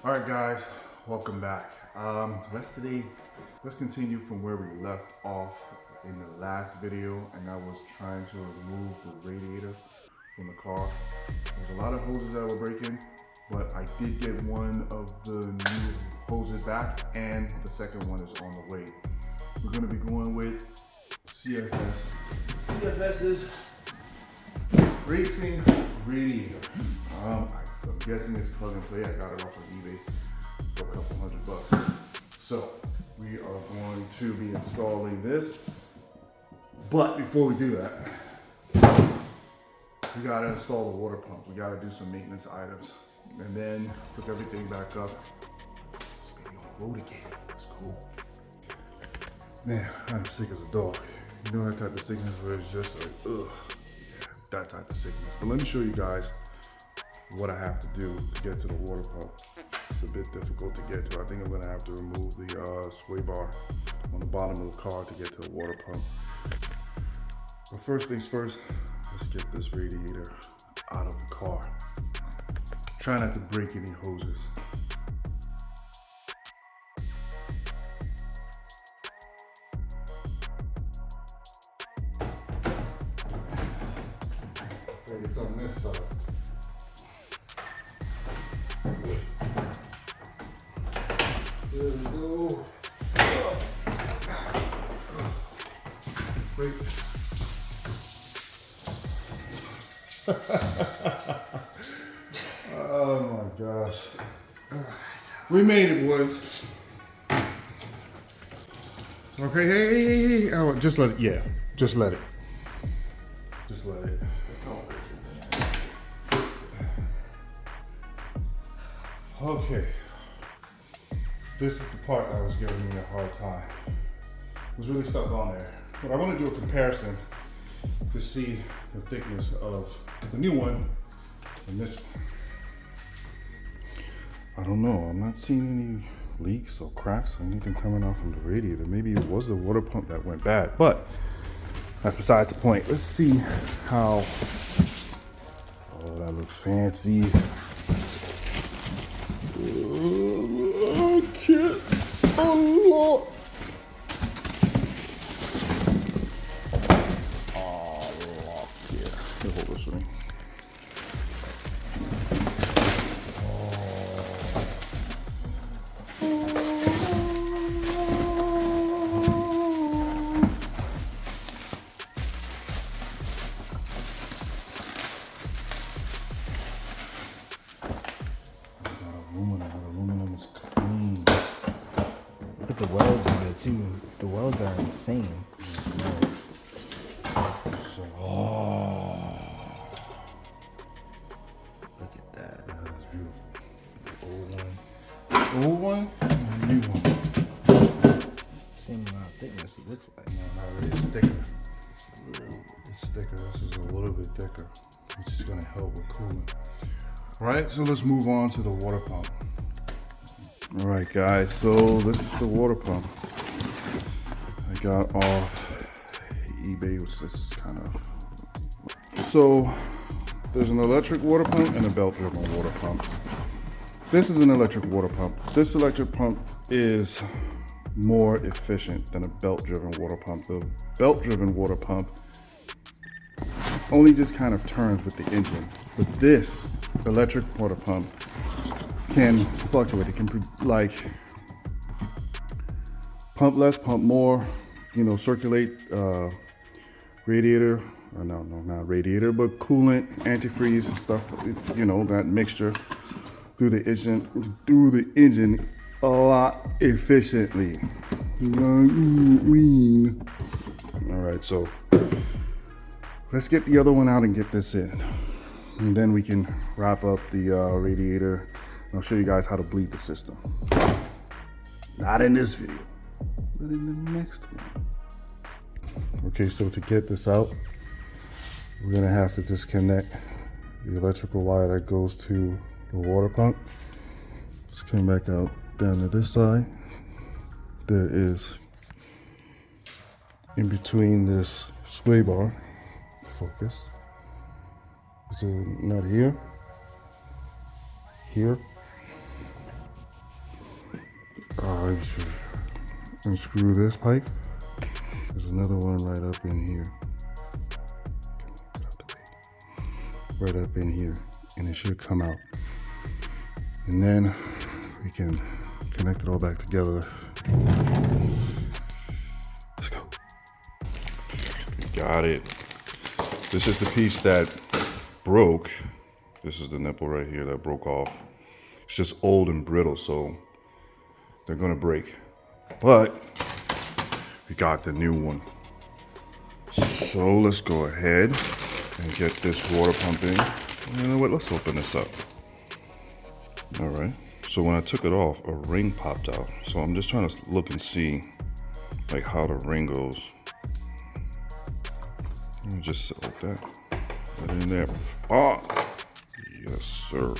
All right, guys, welcome back. Let's continue from where we left off in the last video, and I was trying to remove the radiator from the car. There's a lot of hoses that were breaking, but I did get one of the new hoses back, and the second one is on the way. We're gonna be going with CFS. CFS is racing radiator. I'm guessing it's plug and play. I got it off of eBay for a couple $100. So we are going to be installing this. But before we do that, we gotta install the water pump. We gotta do some maintenance items and then put everything back up. Let's be on the road again. Let's go. Man, I'm sick as a dog. You know that type of sickness where it's just like, ugh. Yeah, that type of sickness. But let me show you guys what I have to do to get to the water pump. It's a bit difficult to get to. I think I'm gonna have to remove the sway bar on the bottom of the car to get to the water pump. But first things first, let's get this radiator out of the car. Try not to break any hoses. It's on this side. There we go. Wait. Oh my gosh. We made it, boys. Okay, hey. Oh, just let it, yeah. Just let it. Just let it. Okay. This is the part that was giving me a hard time. I was really stuck on there. But I want to do a comparison to see the thickness of the new one and this one. I don't know. I'm not seeing any leaks or cracks or anything coming out from the radiator. Maybe it was the water pump that went bad, but that's besides the point. Let's see how. Oh, that looks fancy. I can't unlock. Oh, yeah. Here, hold this for me. Aluminum is clean. Look at the welds in there too. The welds are insane. Oh, Look at that. that is beautiful. The old one and the new one. Same amount of thickness it looks like. No, not really. It's thicker. It's thicker. This is a little bit thicker, which is gonna help with cooling. All right, so let's move on to the water pump. All right, guys, so this is the water pump I got off eBay, which is kind of... So there's an electric water pump and a belt-driven water pump. This is an electric water pump. This electric pump is more efficient than a belt-driven water pump. The belt-driven water pump only just kind of turns with the engine, but this electric water pump can fluctuate. It can like pump less, pump more, circulate radiator, or no, not radiator, but coolant, antifreeze stuff, that mixture through the engine a lot efficiently. All right, so let's get the other one out and get this in. And then we can wrap up the radiator. I'll show you guys how to bleed the system. Not in this video, but in the next one. Okay, so to get this out, we're gonna have to disconnect the electrical wire that goes to the water pump. Just come back out down to this side. There is, in between this sway bar, focus, there's a nut here, You should unscrew this pipe. There's another one right up in here. Right up in here, and it should come out. And then we can connect it all back together. Let's go. Got it. This is the piece that broke. This is the nipple right here that broke off. It's just old and brittle, so they're gonna break. But we got the new one. So let's go ahead and get this water pumping. You know what, let's open this up. All right, so when I took it off, a ring popped out. So I'm just trying to look and see like how the ring goes. Let me just sit like that. Put it in there. Oh, yes, sir.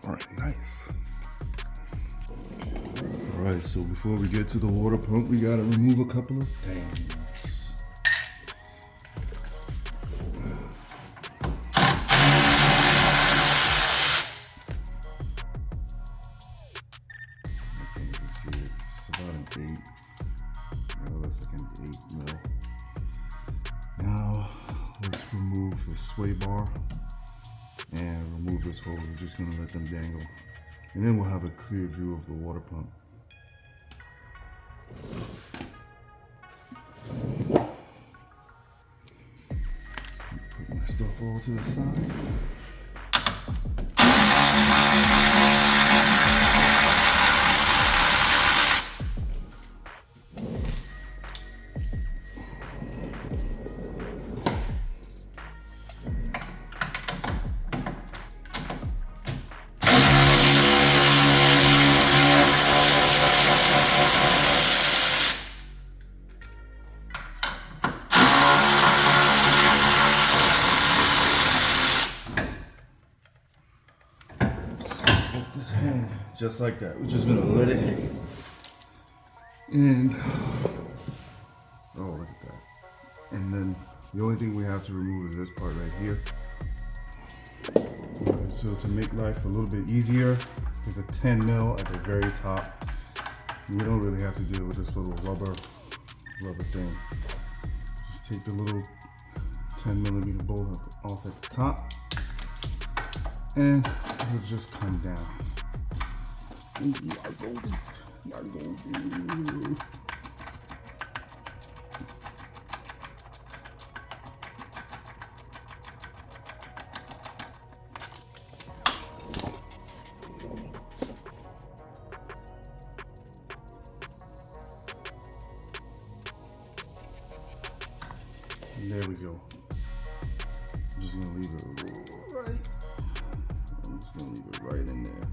All right, nice. All right, so before we get to the water pump, we gotta remove a couple of things. Now let's remove the sway bar and remove this hose. We're just gonna let them dangle, and then we'll have a clear view of the water pump. Put my stuff all to the side. This hang just like that. We're just gonna let it hang. And oh, look at that. And then the only thing we have to remove is this part right here. Right, so to make life a little bit easier, there's a 10 mil at the very top. And you don't really have to deal with this little rubber thing. Just take the little 10 millimeter bolt off at the top, and it'll just come down. And there we go. I'm just gonna leave it right. I'm just gonna leave it right in there.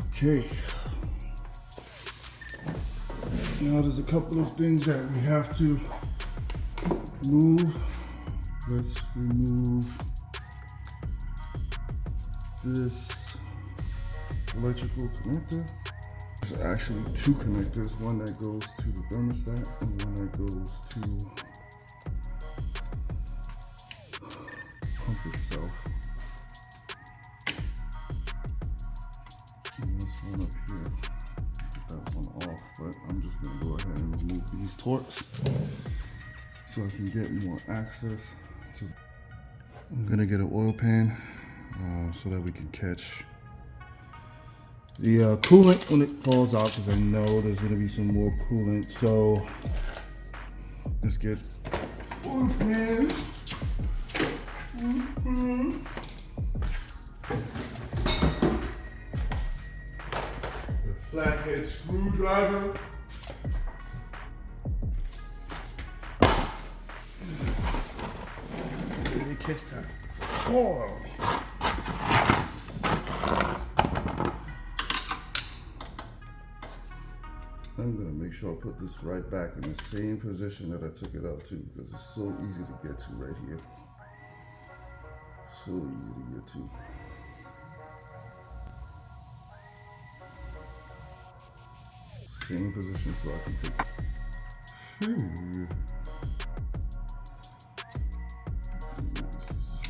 Okay. Now there's a couple of things that we have to move. Let's remove this electrical connector. There's actually two connectors, one that goes to the thermostat and one that goes to pump itself. And this one up here, get that one off, but I'm just gonna go ahead and remove these Torx so I can get more access to. I'm gonna get an oil pan so that we can catch the coolant when it falls out, because I know there's gonna be some more coolant. So let's get oil pan. The flathead screwdriver. Let me kiss that. Oh. I'm gonna make sure I put this right back in the same position that I took it out to, because it's so easy to get to right here. So easy to get to. Same position so I can take.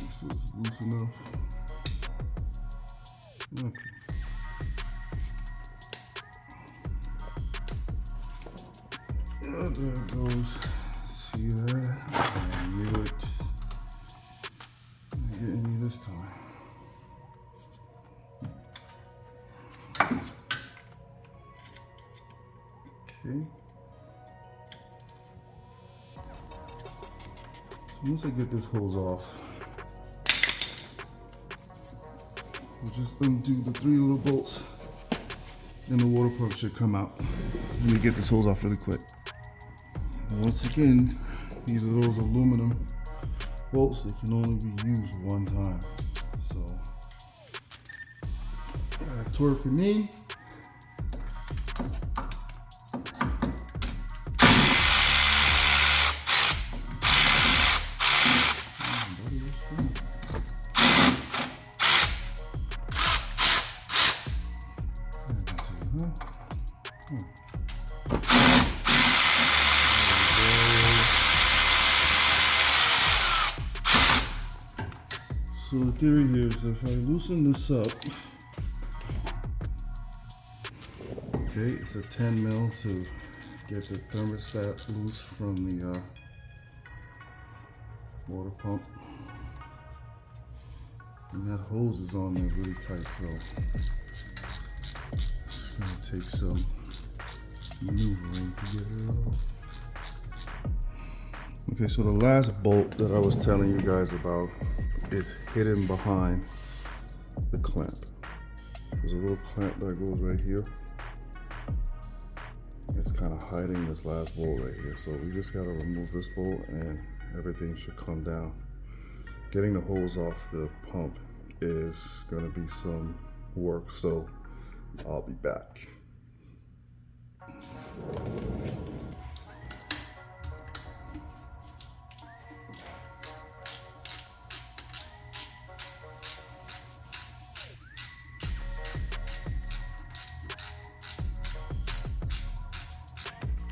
This is loose enough. Okay. Oh, there it goes. See that? I knew it. Not getting me this time. Okay. So once I get this hose off, we'll just undo the 3 little bolts and the water pump should come out. Let me get this hose off really quick. And once again, these are those aluminum bolts that can only be used one time. So, got a torque for me. So the theory here is if I loosen this up, okay, it's a 10 mil to get the thermostat loose from the water pump. And that hose is on there really tight, so it's gonna take some maneuvering to get it off. Okay, so the last bolt that I was telling you guys about is hidden behind the clamp. There's a little clamp that goes right here. It's kind of hiding this last bolt right here. So we just gotta remove this bolt and everything should come down. Getting the hose off the pump is gonna be some work, so I'll be back.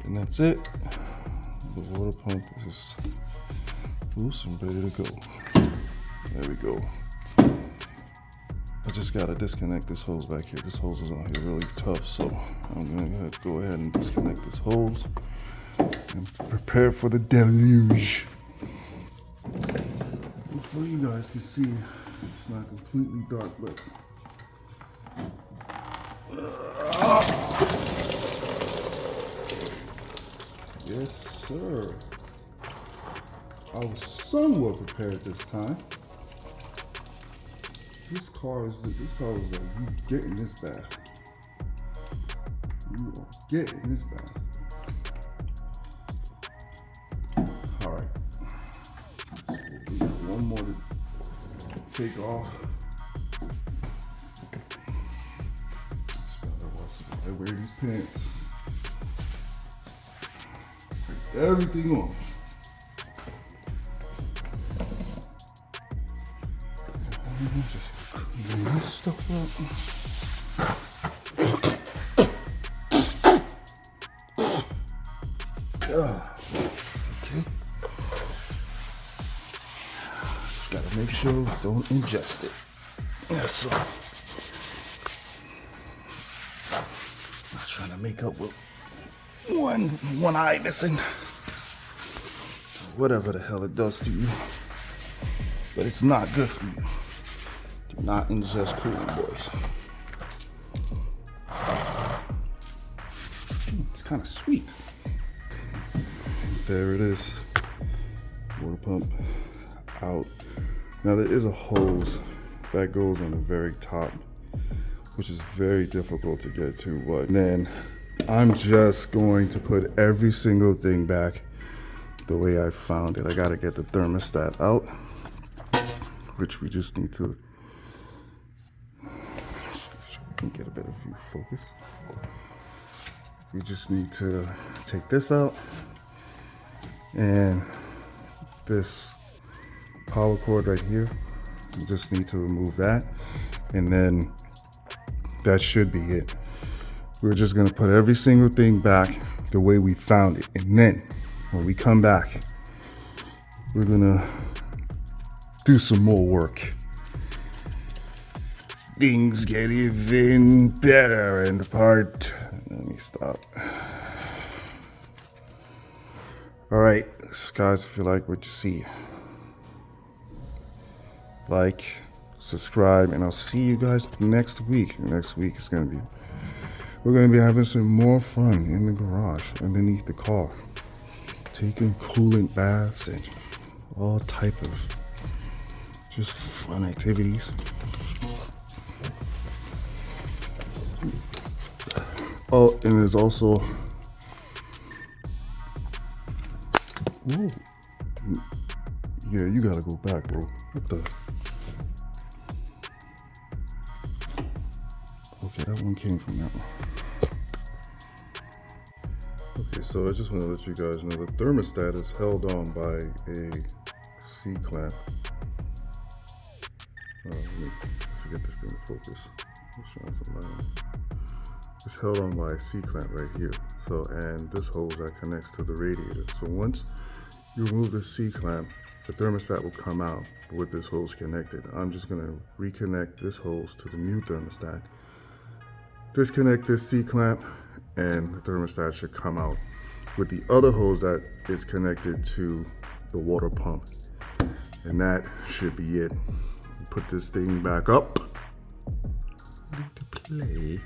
And that's it. The water pump is loose and ready to go. There we go. I just gotta disconnect this hose back here. This hose is on here really tough, so I'm gonna go ahead and disconnect this hose and prepare for the deluge. Hopefully you guys can see it's not completely dark, but yes, sir. I was somewhat prepared this time. This car was like, you getting this bad. You are getting this bad. All right. So we got one more to take off. I wear these pants. Everything on. Just clean this stuff up. Okay. Just gotta make sure we don't ingest it. That's all. Not trying to make up with one eye missing. Whatever the hell it does to you. But it's not good for you. Do not ingest coolant, boys. It's kind of sweet. There it is. Water pump out. Now there is a hose that goes on the very top, which is very difficult to get to, but then I'm just going to put every single thing back the way I found it. I gotta get the thermostat out, which we just need to, so we can get a better view focus. We just need to take this out, and this power cord right here, we just need to remove that, and then that should be it. We're just gonna put every single thing back the way we found it, and then when we come back, we're gonna do some more work. things get even better in part. Let me stop. All right, guys, if you like what you see, like, subscribe, and I'll see you guys next week. Next week is we're gonna be having some more fun in the garage, underneath the car, taking coolant baths and all type of just fun activities. Oh, and there's also, whoa. Yeah, you gotta go back, bro. What the? Okay, that one came from that one. Okay, so I just want to let you guys know the thermostat is held on by a C-clamp. Let's get this thing to focus. It's held on by a C-clamp right here. So, and this hose that connects to the radiator. So once you remove the C-clamp, the thermostat will come out with this hose connected. I'm just gonna reconnect this hose to the new thermostat, disconnect this C-clamp, and the thermostat should come out with the other hose that is connected to the water pump. And that should be it. Put this thing back up, ready to play.